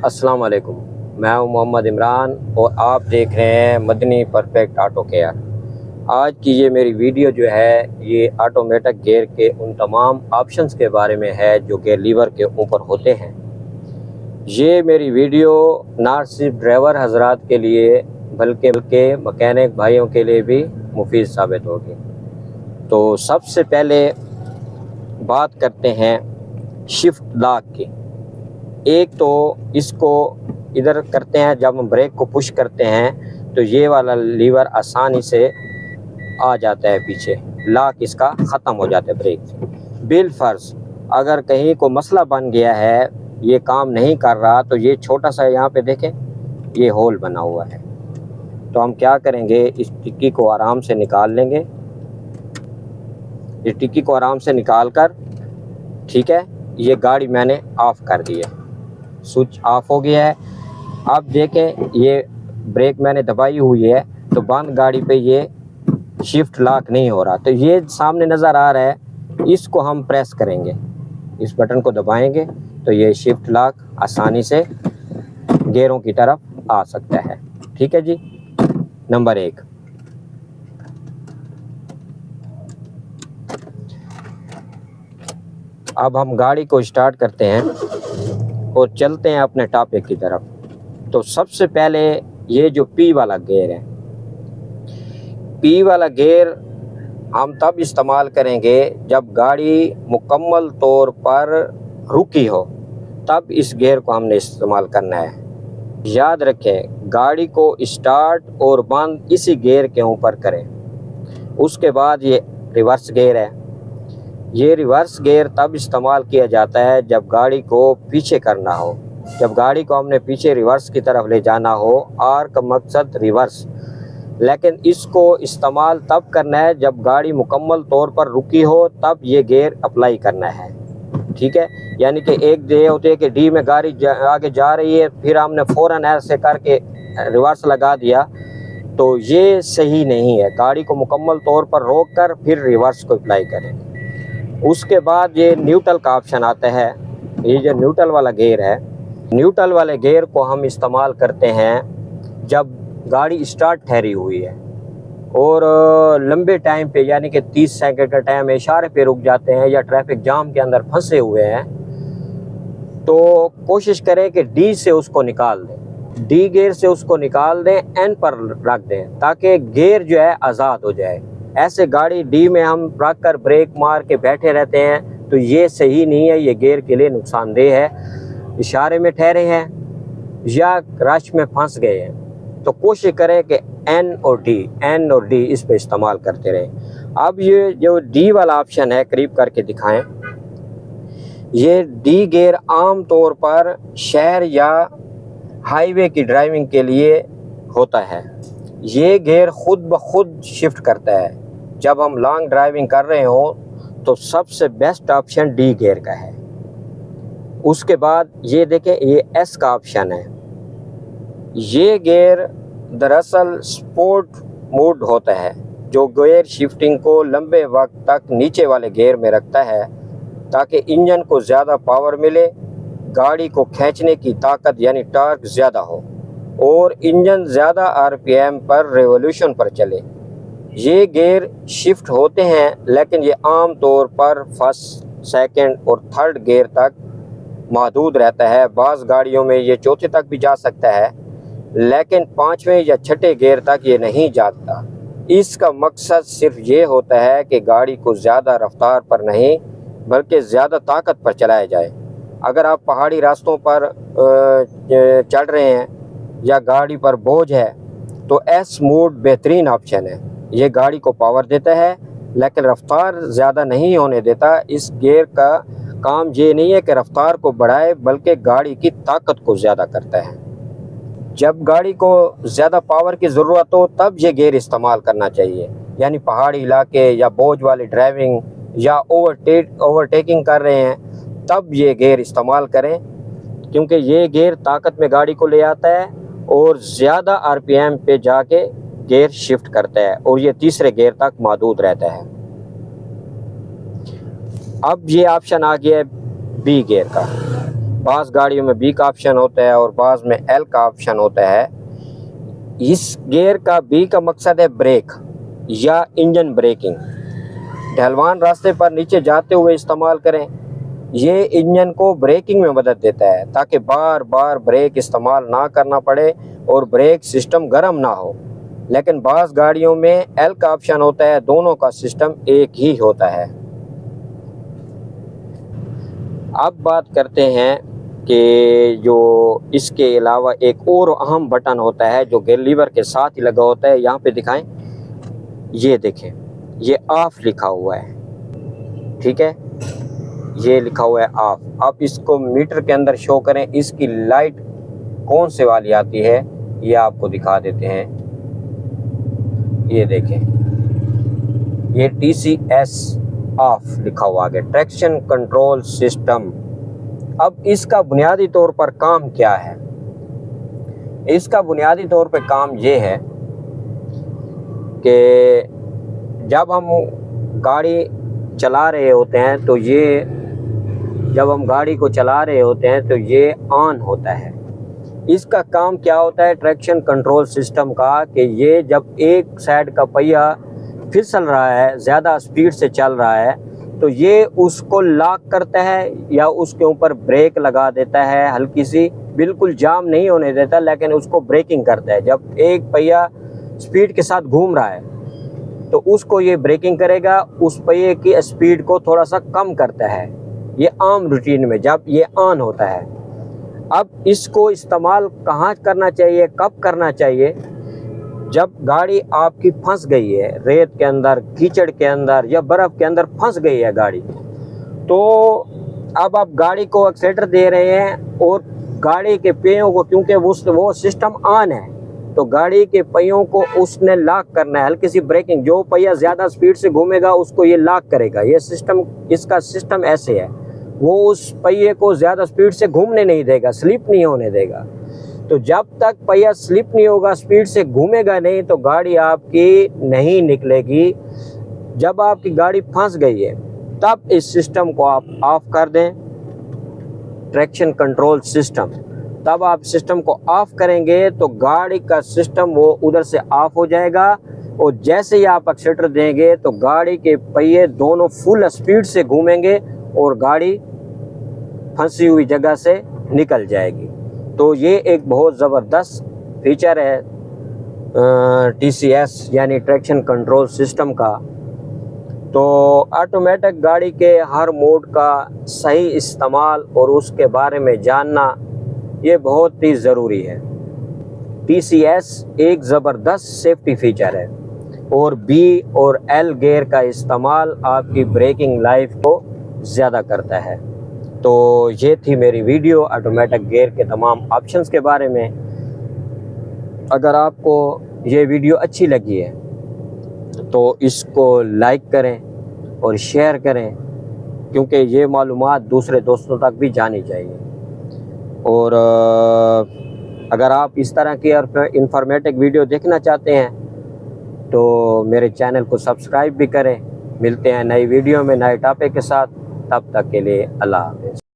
अस्सलाम वालेकुम। मैं हूं मोहम्मद इमरान और आप देख रहे हैं मदनी परफेक्ट ऑटो केयर। आज की ये मेरी वीडियो जो है ये ऑटोमेटिक गियर के उन तमाम ऑप्शंस के बारे में है जो गियर लीवर के ऊपर होते हैं। ये मेरी वीडियो ना सिर्फ ड्राइवर हजरात के लिए बल्कि मैकेनिक भाइयों के लिए भी मुफीद साबित होगी। तो सबसे पहले बात करते हैं शिफ्ट लॉक की। एक तो इसको इधर करते हैं, जब हम ब्रेक को पुश करते हैं तो ये वाला लीवर आसानी से आ जाता है पीछे, लॉक इसका ख़त्म हो जाता है ब्रेक से। बिल फर्ज अगर कहीं को मसला बन गया है, ये काम नहीं कर रहा, तो ये छोटा सा यहाँ पे देखें ये होल बना हुआ है, तो हम क्या करेंगे इस टिक्की को आराम से निकाल लेंगे। इस टिक्की को आराम से निकाल कर, ठीक है, ये गाड़ी मैंने ऑफ़ कर दी है, स्विच ऑफ हो गया है। अब देखें ये ब्रेक मैंने दबाई हुई है तो बंद गाड़ी पे ये शिफ्ट लॉक नहीं हो रहा, तो ये सामने नज़र आ रहा है, इसको हम प्रेस करेंगे, इस बटन को दबाएंगे तो ये शिफ्ट लॉक आसानी से गियरों की तरफ आ सकता है। ठीक है जी, नंबर 1। अब हम गाड़ी को स्टार्ट करते हैं और चलते हैं अपने टॉपिक की तरफ। तो सबसे पहले ये जो पी वाला गियर है, पी वाला गियर हम तब इस्तेमाल करेंगे जब गाड़ी मुकम्मल तौर पर रुकी हो, तब इस गियर को हमने इस्तेमाल करना है। याद रखें, गाड़ी को स्टार्ट और बंद इसी गियर के ऊपर करें। उसके बाद ये रिवर्स गियर है। ये रिवर्स गियर तब इस्तेमाल किया जाता है जब गाड़ी को पीछे करना हो, जब गाड़ी को हमने पीछे रिवर्स की तरफ ले जाना हो, आर का मकसद रिवर्स। लेकिन इसको इस्तेमाल तब करना है जब गाड़ी मुकम्मल तौर पर रुकी हो, तब ये गियर अप्लाई करना है। ठीक है, यानी कि एक डे होती है कि डी में गाड़ी आगे जा रही है, फिर हमने फ़ौरन ऐसे करके रिवर्स लगा दिया, तो ये सही नहीं है। गाड़ी को मुकम्मल तौर पर रोक कर फिर रिवर्स को अप्लाई करें। उसके बाद ये न्यूट्रल का ऑप्शन आता है। ये जो न्यूट्रल वाला गियर है, न्यूट्रल वाले गियर को हम इस्तेमाल करते हैं जब गाड़ी स्टार्ट ठहरी हुई है और लंबे टाइम पे, यानी कि 30 सेकंड का टाइम इशारे पे रुक जाते हैं या ट्रैफिक जाम के अंदर फंसे हुए हैं, तो कोशिश करें कि डी से उसको निकाल दें, डी गियर से उसको निकाल दें, एन पर रख दें ताकि गियर जो है आज़ाद हो जाए। ऐसे गाड़ी डी में हम रख कर ब्रेक मार के बैठे रहते हैं तो ये सही नहीं है, ये गियर के लिए नुकसानदेह है। इशारे में ठहरे हैं या रश में फंस गए हैं तो कोशिश करें कि एन और डी इस पे इस्तेमाल करते रहें। अब ये जो डी वाला ऑप्शन है, करीब करके दिखाएं। ये डी गियर आम तौर पर शहर या हाईवे की ड्राइविंग के लिए होता है। ये गियर खुद ब खुद शिफ्ट करता है। जब हम लॉन्ग ड्राइविंग कर रहे हों तो सबसे बेस्ट ऑप्शन डी गियर का है। उसके बाद ये देखें, ये एस का ऑप्शन है। ये गियर दरअसल स्पोर्ट मोड होता है, जो गियर शिफ्टिंग को लंबे वक्त तक नीचे वाले गियर में रखता है ताकि इंजन को ज़्यादा पावर मिले, गाड़ी को खींचने की ताकत यानी टॉर्क ज़्यादा हो और इंजन ज़्यादा आरपीएम पर रेवोल्यूशन पर चले। ये गियर शिफ्ट होते हैं, लेकिन ये आम तौर पर फर्स्ट, सेकंड और थर्ड गियर तक महदूद रहता है। बाज़ गाड़ियों में ये चौथे तक भी जा सकता है, लेकिन पाँचवें या छठे गियर तक ये नहीं जाता। इसका मकसद सिर्फ ये होता है कि गाड़ी को ज़्यादा रफ्तार पर नहीं बल्कि ज़्यादा ताकत पर चलाया जाए। अगर आप पहाड़ी रास्तों पर चल रहे हैं या गाड़ी पर बोझ है तो एस मोड बेहतरीन ऑप्शन है। ये गाड़ी को पावर देता है लेकिन रफ्तार ज़्यादा नहीं होने देता। इस गियर का काम ये नहीं है कि रफ्तार को बढ़ाए, बल्कि गाड़ी की ताकत को ज़्यादा करता है। जब गाड़ी को ज़्यादा पावर की ज़रूरत हो तब ये गियर इस्तेमाल करना चाहिए, यानी पहाड़ी इलाके या बोझ वाली ड्राइविंग या ओवरटेकिंग कर रहे हैं तब ये गियर इस्तेमाल करें, क्योंकि ये गियर ताकत में गाड़ी को ले आता है और ज़्यादा आरपीएम पे जाके गियर शिफ्ट करता है और ये तीसरे गियर तक महदूद रहता है। अब ये ऑप्शन आ गया है बी गियर का। बाज़ गाड़ियों में बी का ऑप्शन होता है और बाज़ में एल का ऑप्शन होता है। इस गियर का बी का मकसद है ब्रेक या इंजन ब्रेकिंग। ढलवान रास्ते पर नीचे जाते हुए इस्तेमाल करें। ये इंजन को ब्रेकिंग में मदद देता है ताकि बार बार ब्रेक इस्तेमाल ना करना पड़े और ब्रेक सिस्टम गर्म ना हो। लेकिन बाज़ गाड़ियों में एल का ऑप्शन होता है, दोनों का सिस्टम एक ही होता है। अब बात करते हैं कि जो इसके अलावा एक और अहम बटन होता है जो गियर लीवर के साथ ही लगा होता है। यहाँ पे दिखाएं, ये देखें, ये ऑफ लिखा हुआ है, ठीक है, ये लिखा हुआ है ऑफ। आप इसको मीटर के अंदर शो करें, इसकी लाइट कौन से वाली आती है ये आपको दिखा देते हैं। ये देखें, ये TCS ऑफ लिखा हुआ है, ट्रैक्शन कंट्रोल सिस्टम। अब इसका बुनियादी तौर पर काम क्या है? इसका बुनियादी तौर पर काम ये है कि जब हम गाड़ी चला रहे होते हैं तो ये ऑन होता है। इसका काम क्या होता है ट्रैक्शन कंट्रोल सिस्टम का, कि ये जब एक साइड का पहिया फिसल रहा है, ज़्यादा स्पीड से चल रहा है, तो ये उसको लॉक करता है या उसके ऊपर ब्रेक लगा देता है हल्की सी, बिल्कुल जाम नहीं होने देता लेकिन उसको ब्रेकिंग करता है। जब एक पहिया स्पीड के साथ घूम रहा है तो उसको ये ब्रेकिंग करेगा, उस पहिए की स्पीड को थोड़ा सा कम करता है। ये आम रूटीन में जब ये ऑन होता है। अब इसको इस्तेमाल कहाँ करना चाहिए, कब करना चाहिए? जब गाड़ी आपकी फंस गई है रेत के अंदर, कीचड़ के अंदर या बर्फ़ के अंदर फंस गई है गाड़ी, तो अब आप गाड़ी को एक्सीलरेटर दे रहे हैं और गाड़ी के पहियों को, क्योंकि वो सिस्टम ऑन है, तो गाड़ी के पहियों को उसने लॉक करना है, हल्की सी ब्रेकिंग। जो पहिया ज़्यादा स्पीड से घूमेगा उसको ये लॉक करेगा। ये सिस्टम, इसका सिस्टम ऐसे है, वो उस पहिए को ज़्यादा स्पीड से घूमने नहीं देगा, स्लिप नहीं होने देगा। तो जब तक पहिया स्लिप नहीं होगा, स्पीड से घूमेगा नहीं, तो गाड़ी आपकी नहीं निकलेगी। जब आपकी गाड़ी फंस गई है तब इस सिस्टम को आप ऑफ कर दें, ट्रैक्शन कंट्रोल सिस्टम। तब आप सिस्टम को ऑफ करेंगे तो गाड़ी का सिस्टम वो उधर से ऑफ हो जाएगा और जैसे ही आप एक्सीलरेटर देंगे तो गाड़ी के पहिए दोनों फुल स्पीड से घूमेंगे और गाड़ी फंसी हुई जगह से निकल जाएगी। तो ये एक बहुत ज़बरदस्त फीचर है TCS यानी ट्रैक्शन कंट्रोल सिस्टम का। तो ऑटोमेटिक गाड़ी के हर मोड का सही इस्तेमाल और उसके बारे में जानना ये बहुत ही ज़रूरी है। TCS एक ज़बरदस्त सेफ्टी फीचर है और B और L गियर का इस्तेमाल आपकी ब्रेकिंग लाइफ को ज़्यादा करता है। तो ये थी मेरी वीडियो ऑटोमेटिक गियर के तमाम ऑप्शंस के बारे में। अगर आपको ये वीडियो अच्छी लगी है तो इसको लाइक करें और शेयर करें, क्योंकि ये मालूमात दूसरे दोस्तों तक भी जानी चाहिए। और अगर आप इस तरह की इंफॉर्मेटिव वीडियो देखना चाहते हैं तो मेरे चैनल को सब्सक्राइब भी करें। मिलते हैं नई वीडियो में नए टॉपिक के साथ, तब तक के लिए अल्लाह हाफ़िज़।